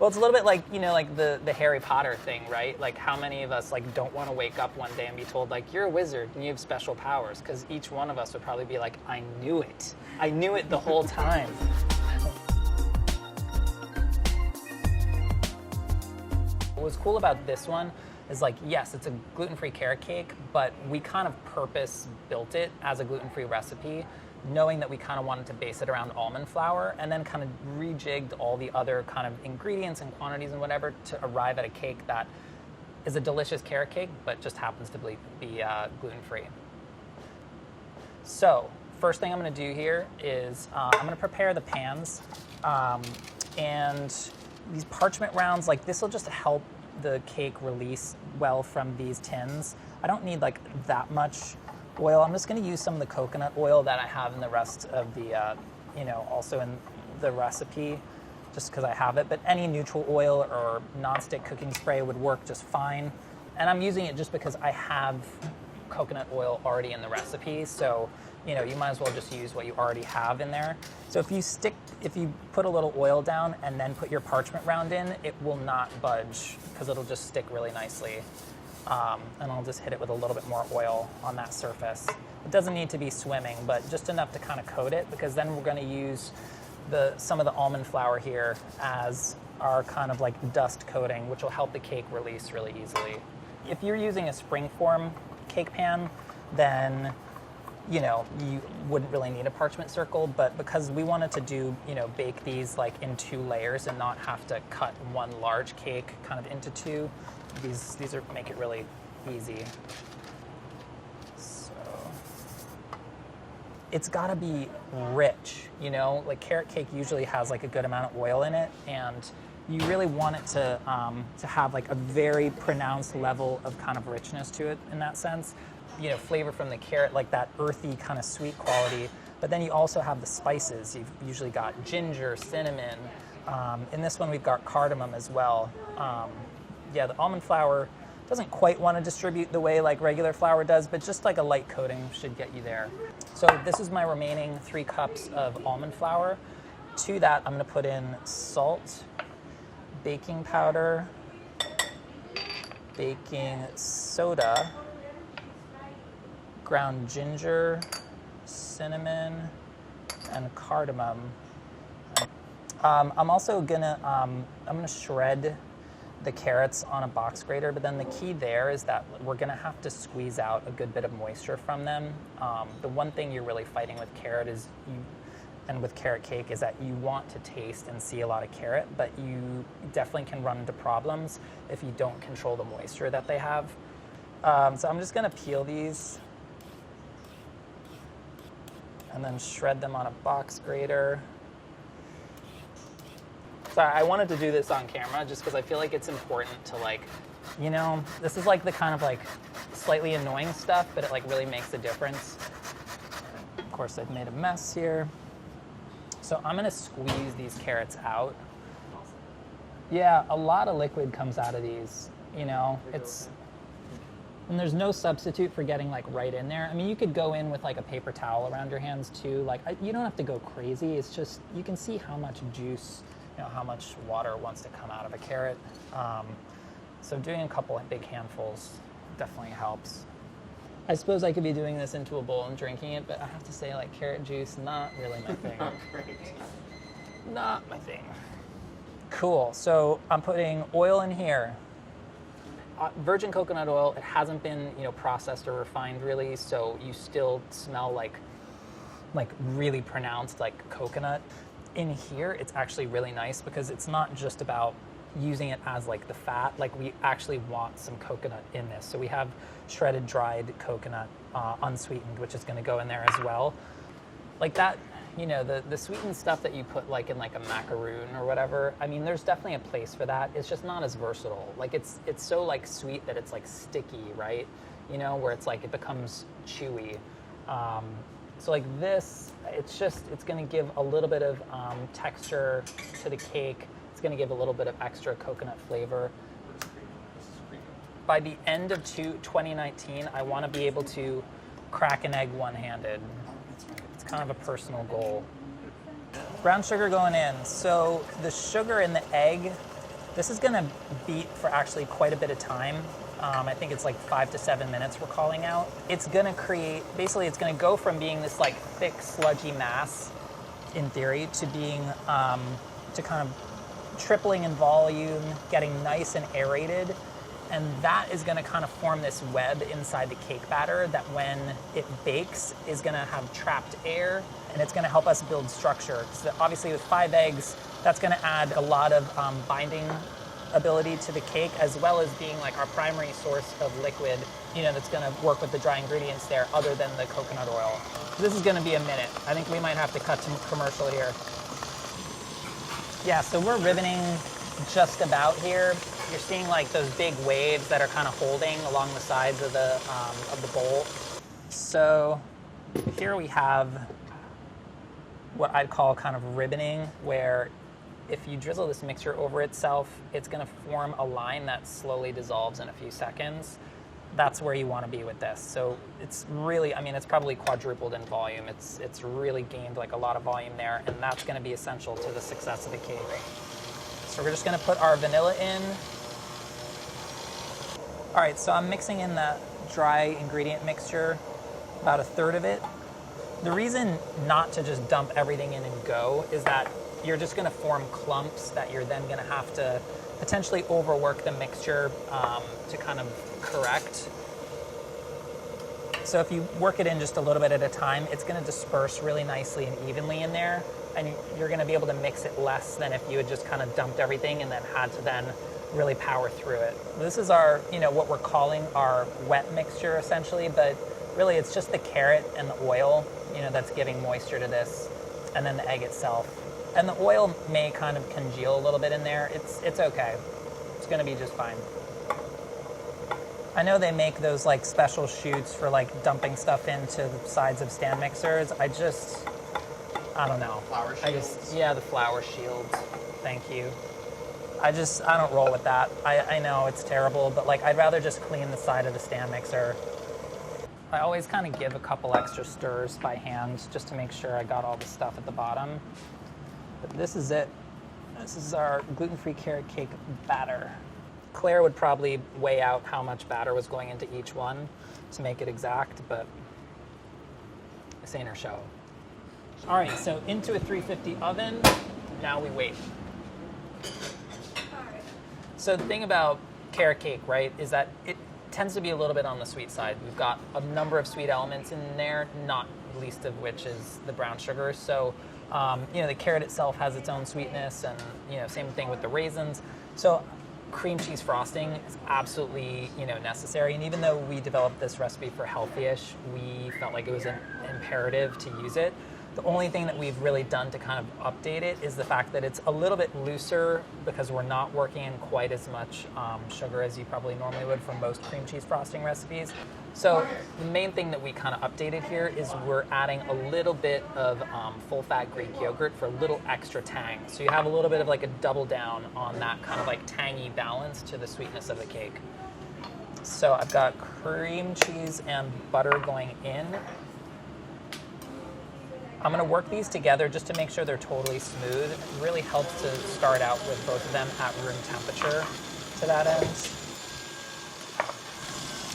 Well, it's a little bit like, you know, like the Harry Potter thing, right? Like how many of us like don't want to wake up one day and be told like you're a wizard and you have special powers, because each one of us would probably be like, I knew it. I knew it the whole time. What's cool about this one is like, yes, it's a gluten-free carrot cake, but we kind of purpose built it as a gluten-free recipe, knowing that we kind of wanted to base it around almond flour, and then kind of rejigged all the other kind of ingredients and quantities and whatever to arrive at a cake that is a delicious carrot cake, but just happens to be gluten-free. So first thing I'm going to do here is I'm going to prepare the pans, and these parchment rounds, like this will just help the cake release well from these tins. I don't need like that much oil. I'm just going to use some of the coconut oil that I have in the rest of the, you know, also in the recipe, just because I have it. But any neutral oil or nonstick cooking spray would work just fine. And I'm using it just because I have coconut oil already in the recipe. So, you know, you might as well just use what you already have in there. So if you put a little oil down and then put your parchment round in, it will not budge because it'll just stick really nicely. And I'll just hit it with a little bit more oil on that surface. It doesn't need to be swimming, but just enough to kind of coat it, because then we're going to use some of the almond flour here as our kind of like dust coating, which will help the cake release really easily. If you're using a springform cake pan, then you know, you wouldn't really need a parchment circle, but because we wanted to do, you know, bake these like in 2 layers and not have to cut one large cake kind of into 2, these make it really easy. So it's got to be rich, you know, like carrot cake usually has like a good amount of oil in it, and you really want it to have like a very pronounced level of kind of richness to it in that sense. You know, flavor from the carrot, like that earthy kind of sweet quality, but then you also have the spices. You've usually got ginger, cinnamon. In this one we've got cardamom as well. Yeah, the almond flour doesn't quite want to distribute the way like regular flour does, but just like a light coating should get you there. So this is my remaining 3 cups of almond flour. To that I'm going to put in salt, baking powder, baking soda, ground ginger, cinnamon, and cardamom. I'm also gonna I'm gonna shred the carrots on a box grater, but then the key there is that we're gonna have to squeeze out a good bit of moisture from them. The one thing you're really fighting with carrot and with carrot cake is that you want to taste and see a lot of carrot, but you definitely can run into problems if you don't control the moisture that they have. So I'm just gonna peel these and then shred them on a box grater. Sorry, I wanted to do this on camera just because I feel like it's important to like, you know, this is like the kind of like slightly annoying stuff, but it like really makes a difference. Of course, I've made a mess here. So I'm gonna squeeze these carrots out. Yeah, a lot of liquid comes out of these, you know, and there's no substitute for getting like right in there. I mean, you could go in with like a paper towel around your hands too. Like you don't have to go crazy. It's just, you can see how much juice, you know, how much water wants to come out of a carrot. So doing a couple of big handfuls definitely helps. I suppose I could be doing this into a bowl and drinking it, but I have to say like carrot juice, not really my thing. Not my thing. Cool, so I'm putting oil in here. Virgin coconut oil, it hasn't been, you know, processed or refined really, so you still smell like really pronounced like coconut. In here, it's actually really nice because it's not just about using it as like the fat, like we actually want some coconut in this. So we have shredded dried coconut, unsweetened, which is gonna go in there as well. Like that, you know, the sweetened stuff that you put like in like a macaroon or whatever, I mean, there's definitely a place for that. It's just not as versatile. Like it's so like sweet that it's like sticky, right? You know, where it's like, it becomes chewy. So like this, it's gonna give a little bit of texture to the cake. It's gonna give a little bit of extra coconut flavor. By the end of 2019, I wanna be able to crack an egg one-handed. It's kind of a personal goal. Brown sugar going in. So the sugar in the egg This is gonna beat for actually quite a bit of time. I think it's like 5 to 7 minutes we're calling out. It's gonna create, basically it's gonna go from being this like thick, sludgy mass, in theory, to being, to kind of tripling in volume, getting nice and aerated. And that is gonna kind of form this web inside the cake batter that when it bakes is gonna have trapped air, and it's gonna help us build structure. So obviously with 5 eggs, that's gonna add a lot of binding ability to the cake, as well as being like our primary source of liquid, you know, that's gonna work with the dry ingredients there other than the coconut oil. This is gonna be a minute. I think we might have to cut to commercial here. Yeah, so we're riveting just about here. You're seeing like those big waves that are kind of holding along the sides of the bowl. So here we have what I'd call kind of ribboning, where if you drizzle this mixture over itself, it's going to form a line that slowly dissolves in a few seconds. That's where you want to be with this. So it's really, I mean, it's probably quadrupled in volume. It's really gained like a lot of volume there, and that's going to be essential to the success of the cake. So we're just going to put our vanilla in. All right, so I'm mixing in that dry ingredient mixture, about a third of it. The reason not to just dump everything in and go is that you're just gonna form clumps that you're then gonna have to potentially overwork the mixture to kind of correct. So if you work it in just a little bit at a time, it's gonna disperse really nicely and evenly in there, and you're gonna be able to mix it less than if you had just kind of dumped everything and then had to then really power through it. This is our, you know, what we're calling our wet mixture essentially, but really it's just the carrot and the oil, you know, that's giving moisture to this, and then the egg itself. And the oil may kind of congeal a little bit in there. It's okay. It's gonna be just fine. I know they make those like special chutes for like dumping stuff into the sides of stand mixers. I don't know. Flour shields? Yeah, the flour shields. Thank you. I don't roll with that. I know it's terrible, but like I'd rather just clean the side of the stand mixer. I always kind of give a couple extra stirs by hand just to make sure I got all the stuff at the bottom. But this is it. This is our gluten-free carrot cake batter. Claire would probably weigh out how much batter was going into each one to make it exact, but this ain't her show. All right, so into a 350 oven, now we wait. So the thing about carrot cake, right, is that it tends to be a little bit on the sweet side. We've got a number of sweet elements in there, not least of which is the brown sugar. So, you know, the carrot itself has its own sweetness, and, you know, same thing with the raisins. So cream cheese frosting is absolutely, you know, necessary. And even though we developed this recipe for healthy-ish, we felt like it was an imperative to use it. The only thing that we've really done to kind of update it is the fact that it's a little bit looser because we're not working in quite as much sugar as you probably normally would for most cream cheese frosting recipes. So the main thing that we kind of updated here is we're adding a little bit of full-fat Greek yogurt for a little extra tang. So you have a little bit of like a double down on that kind of like tangy balance to the sweetness of the cake. So I've got cream cheese and butter going in. I'm going to work these together just to make sure they're totally smooth. It really helps to start out with both of them at room temperature to that end.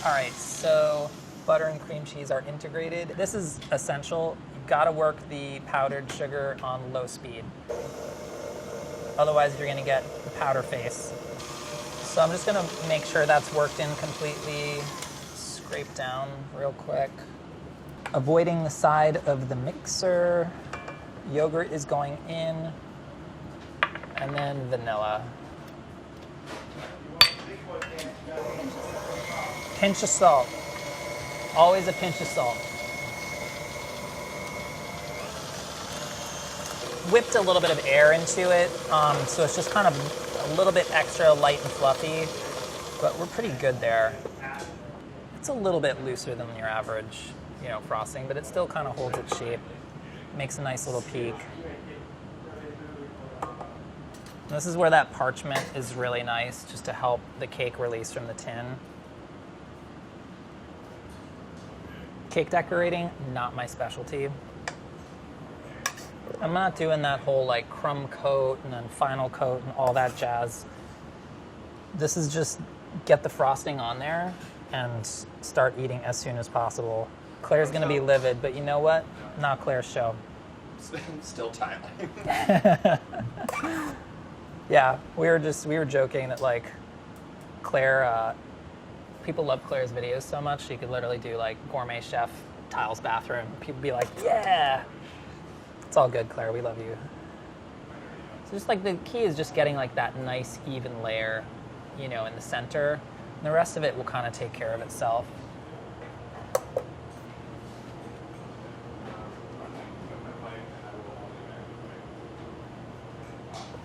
All right, so butter and cream cheese are integrated. This is essential. You've got to work the powdered sugar on low speed. Otherwise, you're going to get the powder face. So I'm just going to make sure that's worked in completely. Scrape down real quick. Avoiding the side of the mixer. Yogurt is going in, and then vanilla. Pinch of salt. Always a pinch of salt. Whipped a little bit of air into it, so it's just kind of a little bit extra light and fluffy, but we're pretty good there. It's a little bit looser than your average, you know, frosting, but it still kind of holds its shape. Makes a nice little peak. This is where that parchment is really nice, just to help the cake release from the tin. Cake decorating, not my specialty. I'm not doing that whole like crumb coat and then final coat and all that jazz. This is just get the frosting on there and start eating as soon as possible. Claire's gonna be livid, but you know what? Not Claire's show. Still tiling. Yeah, we were joking that like Claire, people love Claire's videos so much she could literally do like gourmet chef tiles bathroom. People be like, yeah. It's all good, Claire. We love you. So just like the key is just getting like that nice even layer, you know, in the center. And the rest of it will kind of take care of itself.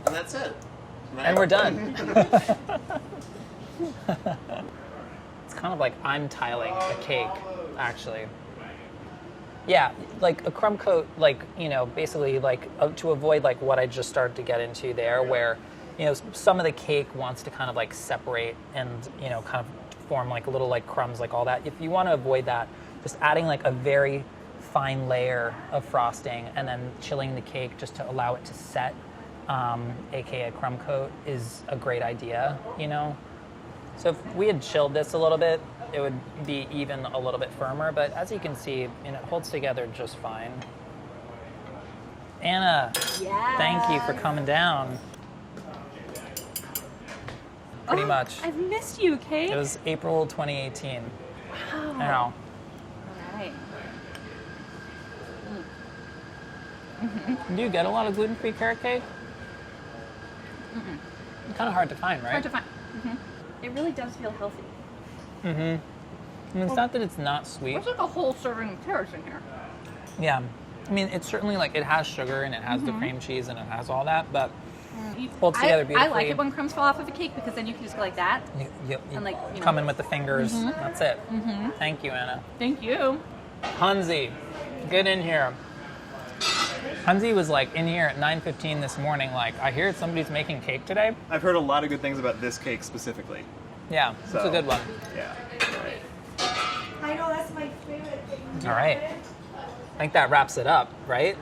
And that's it. And we're done. It's kind of like I'm tiling a cake, actually. Yeah, like a crumb coat, like, you know, basically like to avoid like what I just started to get into there, where, you know, some of the cake wants to kind of like separate and, you know, kind of form like little like crumbs, like all that. If you want to avoid that, just adding like a very fine layer of frosting and then chilling the cake just to allow it to set, aka crumb coat, is a great idea, you know. So if we had chilled this a little bit, it would be even a little bit firmer, but as you can see, you know, it holds together just fine. Anna, thank you for coming down. Pretty much. I've missed you, Kate. It was April 2018. Wow. I know. All right. Do you get a lot of gluten-free carrot cake? It's kind of hard to find, right? Hard to find. It really does feel healthy. I mean, it's not that it's not sweet. There's like a whole serving of carrots in here. Yeah. I mean, it's certainly like, it has sugar and it has the cream cheese and it has all that, but holds together beautifully. I like it when crumbs fall off of a cake because then you can just go like that. You And like, you know. come in with the fingers. That's it. Thank you, Anna. Thank you. Hunzi, get in here. Hunzi was like in here at 9:15 this morning, like, I hear somebody's making cake today. I've heard a lot of good things about this cake specifically. Yeah, it's a good one. Yeah. Right. I know that's my favorite thing. All right. I think that wraps it up, right?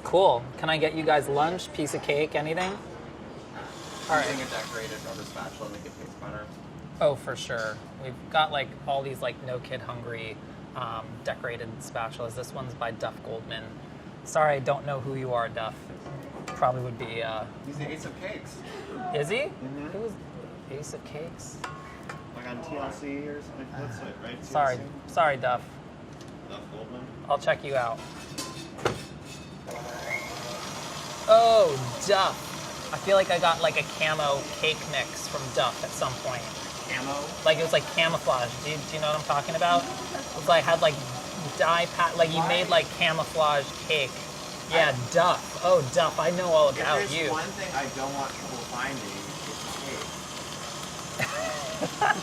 Cool. Can I get you guys lunch, piece of cake, anything? All right. Using a decorated rubber spatula to make it taste better. Oh, for sure. We've got like all these like No Kid Hungry decorated spatulas. This one's by Duff Goldman. Sorry, I don't know who you are, Duff. Probably would be. He's the ace of cakes. Is he? Who was Ace of Cakes? Like on TLC or something. What's it, right? TLC? Sorry, Duff. Duff Goldman. I'll check you out. Oh, Duff. I feel like I got like a camo cake mix from Duff at some point. Camo? Like it was like camouflage. Do you know what I'm talking about? It was like had like like you made like camouflage cake. Yeah, Duff. Oh, Duff, I know all about If there's you. one thing I don't want trouble finding, it's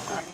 cake.